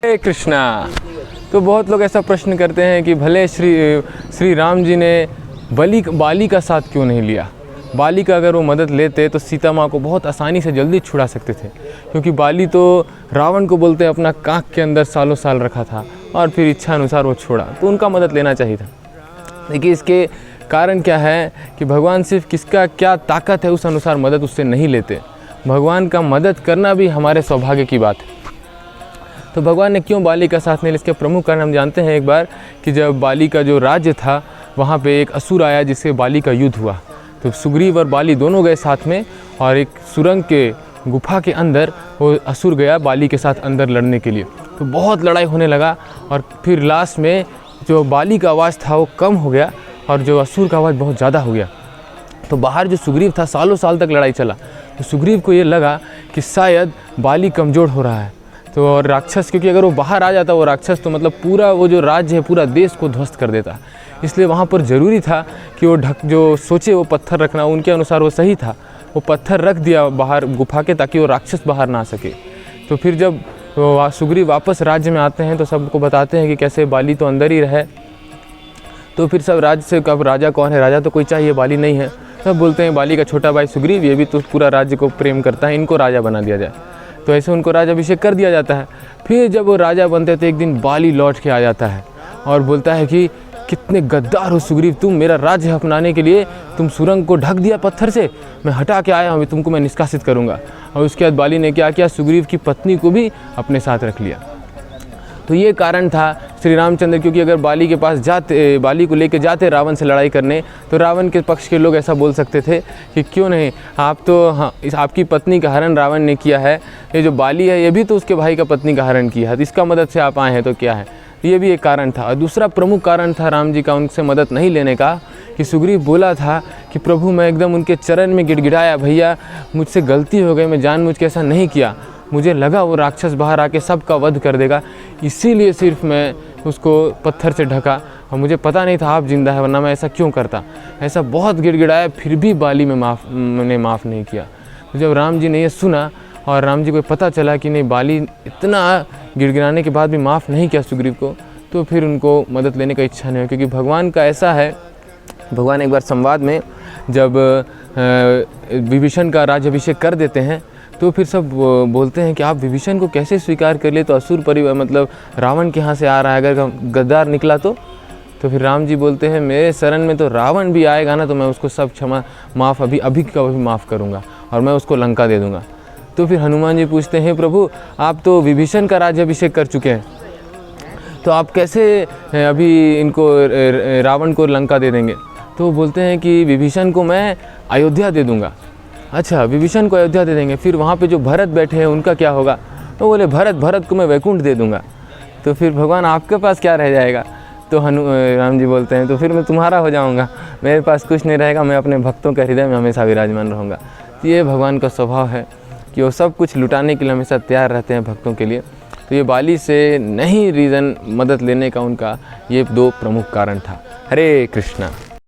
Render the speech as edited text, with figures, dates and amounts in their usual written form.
हरे कृष्णा। तो बहुत लोग ऐसा प्रश्न करते हैं कि भले श्री राम जी ने बाली का साथ क्यों नहीं लिया। बाली का अगर वो मदद लेते तो सीता माँ को बहुत आसानी से जल्दी छुड़ा सकते थे, क्योंकि बाली तो रावण को बोलते अपना काख के अंदर सालों साल रखा था और फिर इच्छा अनुसार वो छोड़ा, तो उनका मदद लेना चाहिए था। देखिए इसके कारण क्या है कि भगवान सिर्फ किसका क्या ताकत है उस अनुसार मदद उससे नहीं लेते। भगवान का मदद करना भी हमारे सौभाग्य की बात है। तो भगवान ने क्यों बाली का साथ नहीं लिया, इसके प्रमुख कारण हम जानते हैं। एक बार कि जब बाली का जो राज्य था वहाँ पे एक असुर आया जिससे बाली का युद्ध हुआ, तो सुग्रीव और बाली दोनों गए साथ में और एक सुरंग के गुफा के अंदर वो असुर गया बाली के साथ अंदर लड़ने के लिए। तो बहुत लड़ाई होने लगा और फिर लास्ट में जो बाली का आवाज़ था वो कम हो गया और जो असुर का आवाज़ बहुत ज़्यादा हो गया। तो बाहर जो सुग्रीव था सालों साल तक लड़ाई चला, तो सुग्रीव को ये लगा कि शायद बाली कमज़ोर हो रहा है। तो और राक्षस, क्योंकि अगर वो बाहर आ जाता वो राक्षस तो मतलब पूरा वो जो राज्य है पूरा देश को ध्वस्त कर देता, इसलिए वहाँ पर ज़रूरी था कि वो जो सोचे वो पत्थर रखना, उनके अनुसार वो सही था। वो पत्थर रख दिया बाहर गुफा के ताकि वो राक्षस बाहर ना आ सके। तो फिर जब सुग्रीव वापस राज्य में आते हैं तो सबको बताते हैं कि कैसे बाली तो अंदर ही रहे। तो फिर सब राज्य से कब राजा कौन है, राजा तो कोई चाहिए, बाली नहीं है। सब बोलते हैं बाली का छोटा भाई सुग्रीव, ये भी तो पूरा राज्य को प्रेम करता है, इनको राजा बना दिया जाए। तो ऐसे उनको राजाभिषेक कर दिया जाता है। फिर जब वो राजा बनते थे एक दिन बाली लौट के आ जाता है और बोलता है कि कितने गद्दार हो सुग्रीव, तुम मेरा राज्य अपनाने के लिए तुम सुरंग को ढक दिया पत्थर से, मैं हटा के आया हूँ, तुमको मैं निष्कासित करूँगा। और उसके बाद बाली ने क्या किया, सुग्रीव की पत्नी को भी अपने साथ रख लिया। तो ये कारण था श्री रामचंद्र, क्योंकि अगर बाली के पास जाते, बाली को लेके जाते रावण से लड़ाई करने, तो रावण के पक्ष के लोग ऐसा बोल सकते थे कि क्यों नहीं, आप तो आपकी पत्नी का हरण रावण ने किया है, ये जो बाली है ये भी तो उसके भाई का पत्नी का हरण किया है, तो इसका मदद से आप आए हैं तो क्या है। ये भी एक कारण था। और दूसरा प्रमुख कारण था राम जी का उनसे मदद नहीं लेने का कि सुग्रीव बोला था कि प्रभु मैं एकदम उनके चरण में गिड़गिड़ाया, भैया मुझसे गलती हो गई, मैं जानबूझ के ऐसा नहीं किया, मुझे लगा वो राक्षस बाहर आके सबका वध कर देगा, इसीलिए सिर्फ मैं उसको पत्थर से ढका और मुझे पता नहीं था आप जिंदा है, वरना मैं ऐसा क्यों करता। ऐसा बहुत गिड़गिड़ाया, फिर भी बाली में मैंने माफ़ नहीं किया। तो जब राम जी ने ये सुना और राम जी को पता चला कि नहीं बाली इतना गिड़गिड़ाने के बाद भी माफ़ नहीं किया सुग्रीव को, तो फिर उनको मदद लेने का इच्छा नहीं हुआ। क्योंकि भगवान का ऐसा है, भगवान एक बार संवाद में जब विभीषण का राज्याभिषेक कर देते हैं तो फिर सब बोलते हैं कि आप विभीषण को कैसे स्वीकार कर लिए, तो असुर परिवार मतलब रावण के यहाँ से आ रहा है, अगर गद्दार निकला तो फिर राम जी बोलते हैं मेरे शरण में तो रावण भी आएगा ना, तो मैं उसको सब माफ़ अभी का अभी माफ़ करूँगा और मैं उसको लंका दे दूँगा। तो फिर हनुमान जी पूछते हैं प्रभु आप तो विभीषण का राज्याभिषेक कर चुके हैं, तो आप कैसे अभी इनको रावण को लंका दे देंगे। तो बोलते हैं कि विभीषण को मैं अयोध्या दे दूँगा। अच्छा, विभीषण को अयोध्या दे देंगे, फिर वहाँ पे जो भरत बैठे हैं उनका क्या होगा। तो बोले भरत को मैं वैकुंठ दे दूँगा। तो फिर भगवान आपके पास क्या रह जाएगा। तो राम जी बोलते हैं तो फिर मैं तुम्हारा हो जाऊँगा, मेरे पास कुछ नहीं रहेगा, मैं अपने भक्तों के हृदय में हमेशा विराजमान रहूँगा। तो ये भगवान का स्वभाव है कि वो सब कुछ लुटाने के लिए हमेशा तैयार रहते हैं भक्तों के लिए। तो ये बाली से नहीं रीज़न मदद लेने का उनका ये 2 प्रमुख कारण था। हरे कृष्णा।